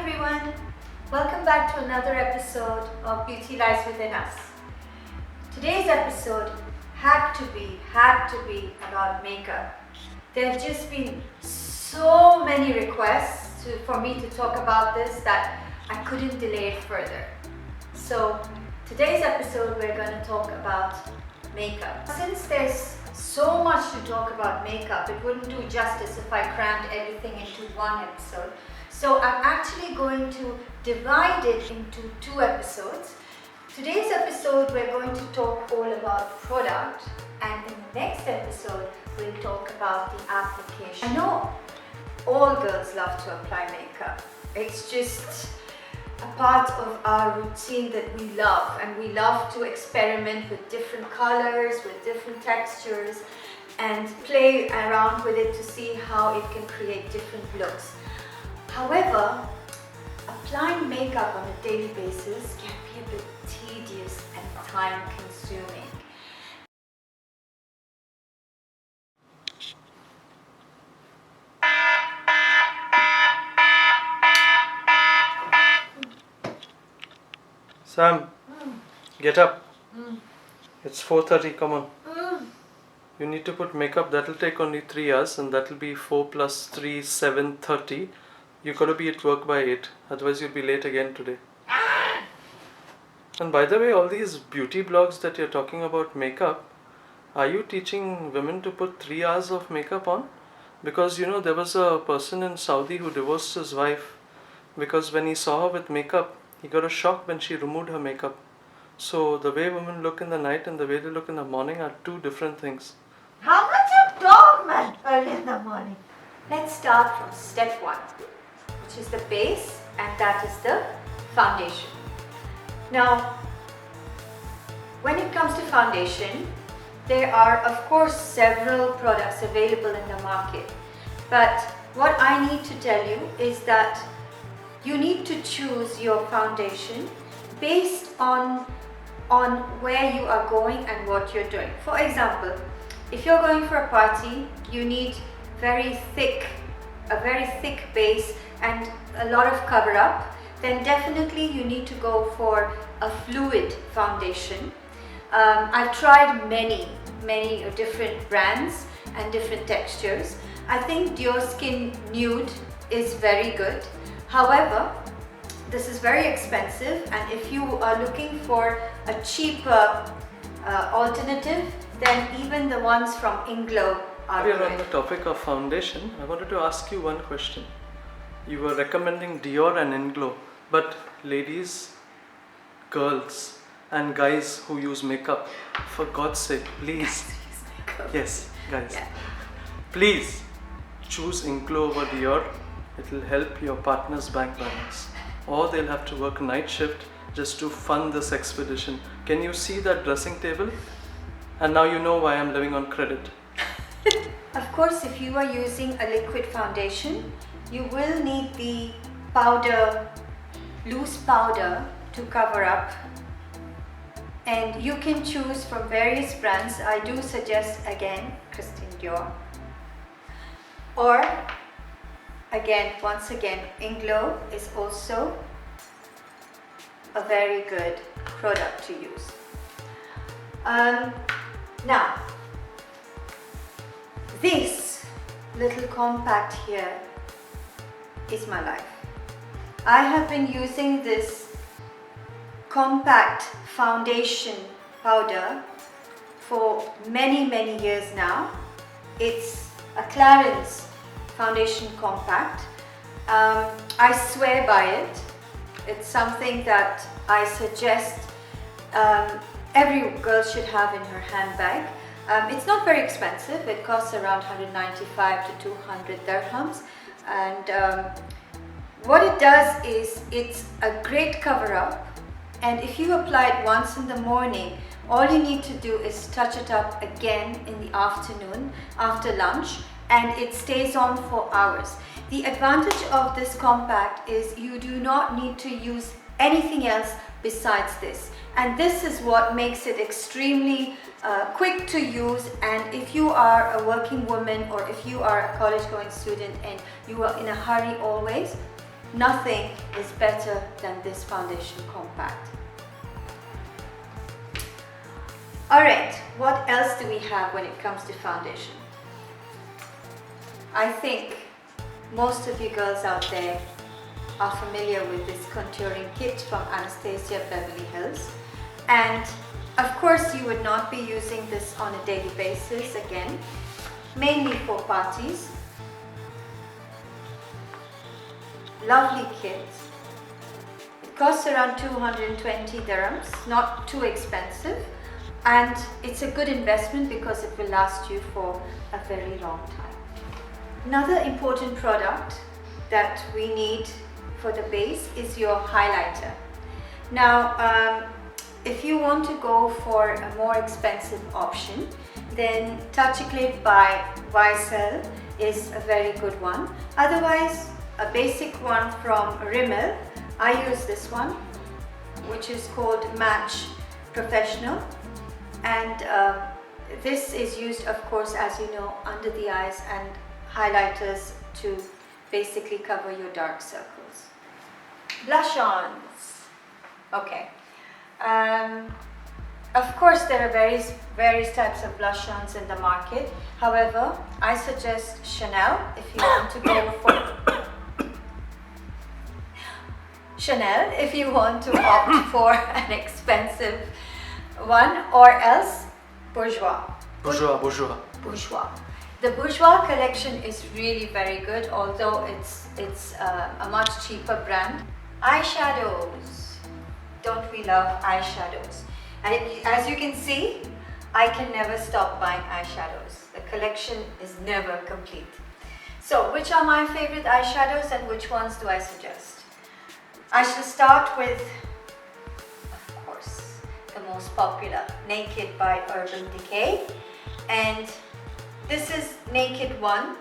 everyone, welcome back to another episode of Beauty Lies Within Us. Today's episode had to be about makeup. There have just been so many requests for me to talk about this that I couldn't delay it further. So today's episode we're going to talk about makeup. Since there's so much to talk about makeup, it wouldn't do justice if I crammed everything into one episode. So I'm actually going to divide it into two episodes. Today's episode we're going to talk all about product, and in the next episode we'll talk about the application. I know all girls love to apply makeup. It's just a part of our routine that we love, and we love to experiment with different colors, with different textures, and play around with it to see how it can create different looks. However, applying makeup on a daily basis can be a bit tedious and time consuming. Sam, get up. It's 4:30, come on. You need to put makeup, that'll take only 3 hours, and that'll be 4 plus 3, 7:30. You gotta be at work by 8, otherwise you'll be late again today. And by the way, all these beauty blogs that you're talking about makeup, are you teaching women to put 3 hours of makeup on? Because you know, there was a person in Saudi who divorced his wife because when he saw her with makeup, he got a shock when she removed her makeup. So the way women look in the night and the way they look in the morning are two different things. How much a dog, man, early in the morning? Let's start from step 1, which is the base, and that is the foundation. Now, when it comes to foundation, there are of course several products available in the market. But what I need to tell you is that you need to choose your foundation based on where you are going and what you're doing. For example, if you're going for a party, you need a very thick base and a lot of cover up, then definitely you need to go for a fluid foundation. I've tried many different brands and different textures. I think Dior Skin Nude is very good. However, this is very expensive, and if you are looking for a cheaper alternative, then even the ones from Inglow are We're good. on the topic of foundation. I wanted to ask you one question. You were recommending Dior and Inglow, but ladies, girls and guys who use makeup, for God's sake, please, yes guys, Yeah. please choose Inglow over Dior. It will help your partner's bank balance, or they'll have to work night shift just to fund this expedition. Can you see that dressing table? And now you know why I'm living on credit. Of course, if you are using a liquid foundation, you will need the powder, loose powder to cover up. And you can choose from various brands. I do suggest again Christian Dior. Or once again, Inglow is also a very good product to use. Now, this little compact here is my life. I have been using this compact foundation powder for many years now. It's a Clarins foundation compact. I swear by it. It's something that I suggest every girl should have in her handbag. It's not very expensive. It costs around 195 to 200 dirhams, and what it does is it's a great cover up, and if you apply it once in the morning, all you need to do is touch it up again in the afternoon after lunch, and it stays on for hours. The advantage of this compact is you do not need to use anything else besides this, and this is what makes it extremely quick to use. And if you are a working woman, or if you are a college going student and you are in a hurry always, Nothing is better than this foundation compact. Alright, what else do we have when it comes to foundation? I think most of you girls out there are familiar with this contouring kit from Anastasia Beverly Hills, and of course you would not be using this on a daily basis, again, mainly for parties. Lovely kit. It costs around 220 dirhams, not too expensive, and it's a good investment because it will last you for a very long time. Another important product that we need for the base is your highlighter. Now, if you want to go for a more expensive option, then Touchiclip by YSL is a very good one. Otherwise, a basic one from Rimmel, I use this one, which is called Match Professional, and this is used, of course, as you know, under the eyes and highlighters to basically cover your dark circles. Blush-ons. Okay. Of course, there are various types of blush-ons in the market. However, I suggest Chanel if you want to go for Chanel if you want to opt for an expensive one, or else Bourjois. Bourjois. The Bourjois collection is really very good, although it's a much cheaper brand. Eyeshadows. Don't we love eyeshadows? And as you can see, I can never stop buying eyeshadows. The collection is never complete. So, which are my favorite eyeshadows and which ones do I suggest? I shall start with, of course, the most popular, Naked by Urban Decay. And this is Naked 1,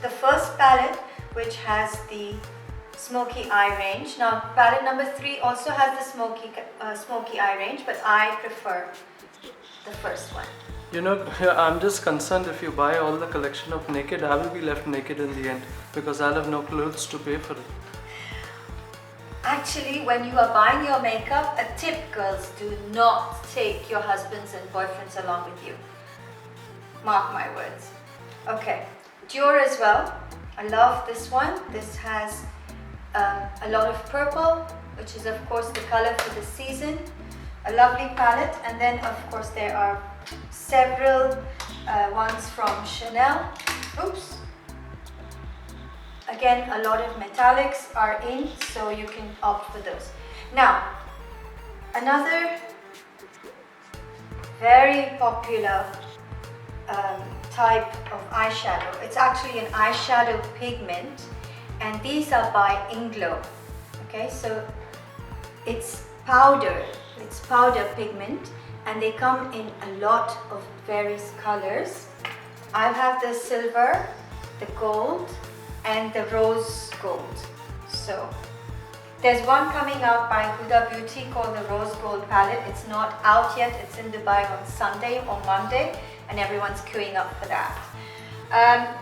the first palette, which has the smoky eye range. Now, palette number 3 also has the smoky eye range, but I prefer the first one. You know, I'm just concerned if you buy all the collection of Naked, I will be left naked in the end because I'll have no clothes to pay for it. Actually, when you are buying your makeup, a tip, girls, do not take your husbands and boyfriends along with you. Mark my words. Okay, Dior as well. I love this one. This has a lot of purple, which is of course the color for the season. A lovely palette, and then of course there are several ones from Chanel. Oops. Again, a lot of metallics are in, so you can opt for those. Now, another very popular type of eyeshadow. It's actually an eyeshadow pigment, and these are by Inglow. Okay, so it's powder pigment, and they come in a lot of various colors. I have the silver, the gold, and the rose gold. So there's one coming out by Huda Beauty called the Rose Gold palette. It's not out yet. It's in Dubai on Sunday or Monday, and everyone's queuing up for that.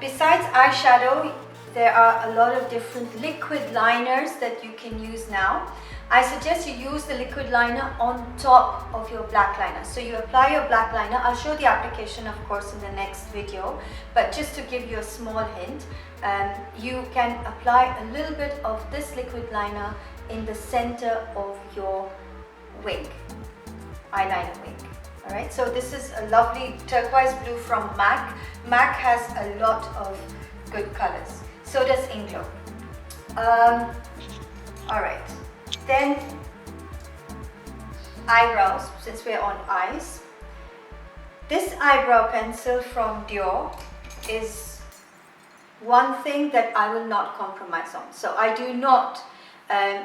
Besides eyeshadow, there are a lot of different liquid liners that you can use now. I suggest you use the liquid liner on top of your black liner. So you apply your black liner. I'll show the application, of course, in the next video, but just to give you a small hint, you can apply a little bit of this liquid liner in the center of your wing, eyeliner wing. Alright, so this is a lovely turquoise blue from MAC. MAC has a lot of good colors. So does Inglow. Alright, then eyebrows, since we're on eyes. This eyebrow pencil from Dior is one thing that I will not compromise on. So I do not,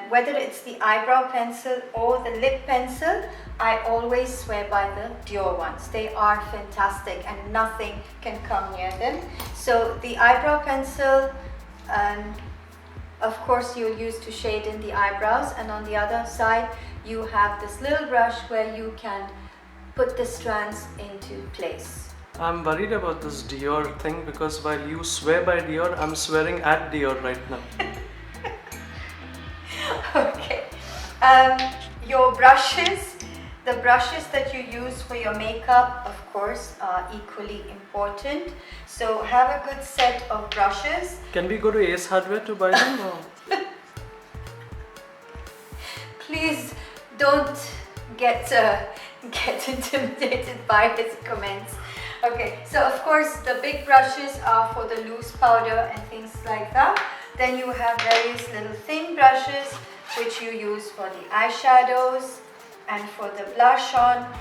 whether it's the eyebrow pencil or the lip pencil, I always swear by the Dior ones. They are fantastic and nothing can come near them. So the eyebrow pencil, of course, you'll use to shade in the eyebrows, and on the other side you have this little brush where you can put the strands into place. I'm worried about this Dior thing because while you swear by Dior, I'm swearing at Dior right now. Your brushes, the brushes that you use for your makeup, of course, are equally important. So have a good set of brushes. Can we go to Ace Hardware to buy them? Or? Please don't get intimidated by his comments. Okay, so of course the big brushes are for the loose powder and things like that. Then you have various little thin brushes which you use for the eyeshadows and for the blush on.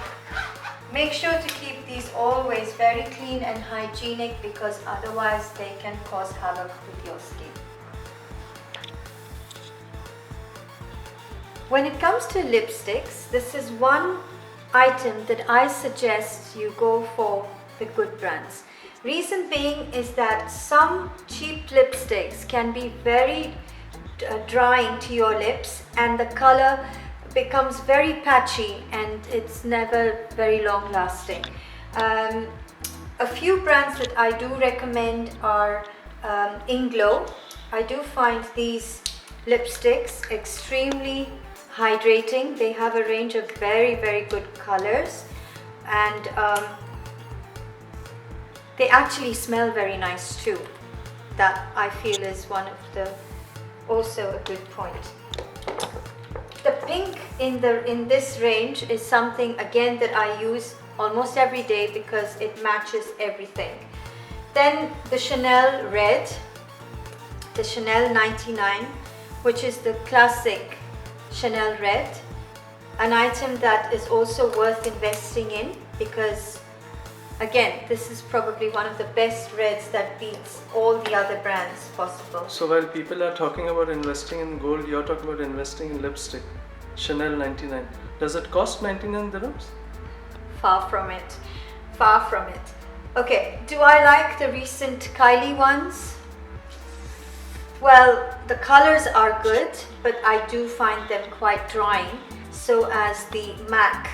Make sure to keep these always very clean and hygienic, because otherwise they can cause havoc with your skin. When it comes to lipsticks, this is one item that I suggest you go for the good brands. Reason being is that some cheap lipsticks can be very drying to your lips, and the color becomes very patchy and it's never very long lasting. A few brands that I do recommend are Inglow. I do find these lipsticks extremely hydrating. They have a range of very good colors, and they actually smell very nice too. That I feel is one of the also a good point. The pink in this range is something again that I use almost every day because it matches everything. Then the Chanel red, the Chanel 99, which is the classic Chanel red, an item that is also worth investing in, because again, this is probably one of the best reds that beats all the other brands possible. So while people are talking about investing in gold, you're talking about investing in lipstick. Chanel 99. Does it cost 99 dirhams? Far from it. Far from it. Okay, do I like the recent Kylie ones? Well, the colors are good, but I do find them quite drying. So as the MAC.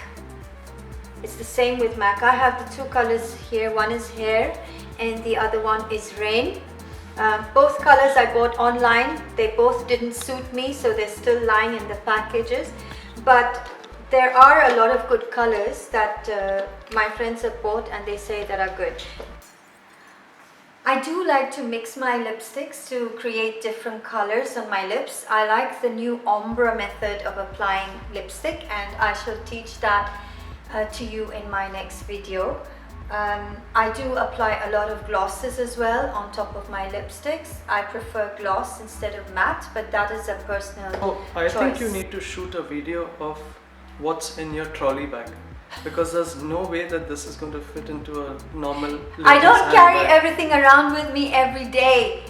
It's the same with MAC. I have the two colors here. One is Hair and the other one is Rain. Both colors I bought online. They both didn't suit me, so they're still lying in the packages. But there are a lot of good colors that my friends have bought and they say that are good. I do like to mix my lipsticks to create different colors on my lips. I like the new ombre method of applying lipstick, and I shall teach that to you in my next video. I do apply a lot of glosses as well on top of my lipsticks. I prefer gloss instead of matte, but that is a personal choice. I think you need to shoot a video of what's in your trolley bag, because there's no way that this is going to fit into a normal I don't carry handbag. everything around with me every day.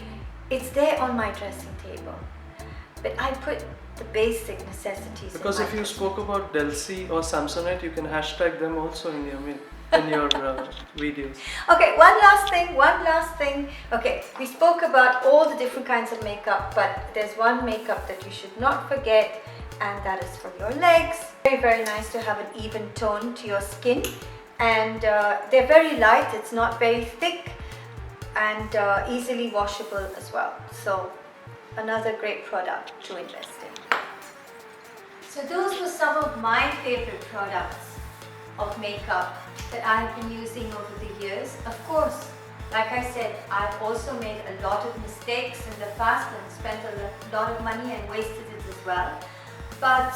It's there on my dressing table, but I put the basic necessities. Because if you spoke about Delci or Samsonite, you can hashtag them also in your videos. Okay, one last thing. Okay, we spoke about all the different kinds of makeup, but there's one makeup that you should not forget, and that is for your legs. Very nice to have an even tone to your skin, and they're very light. It's not very thick, and easily washable as well. So another great product to invest in. So those were some of my favorite products of makeup that I have been using over the years. Of course, like I said, I've also made a lot of mistakes in the past and spent a lot of money and wasted it as well. But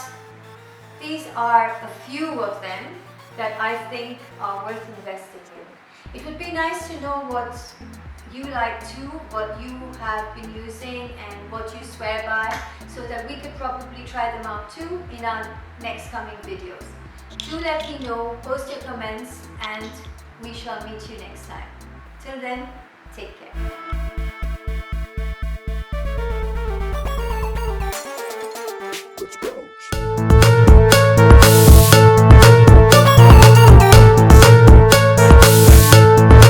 these are a few of them that I think are worth investing in. It would be nice to know what you like too, what you have been using and what you swear by, so that we could probably try them out too in our next coming videos. Do let me know, post your comments, and we shall meet you next time. Till then, take care.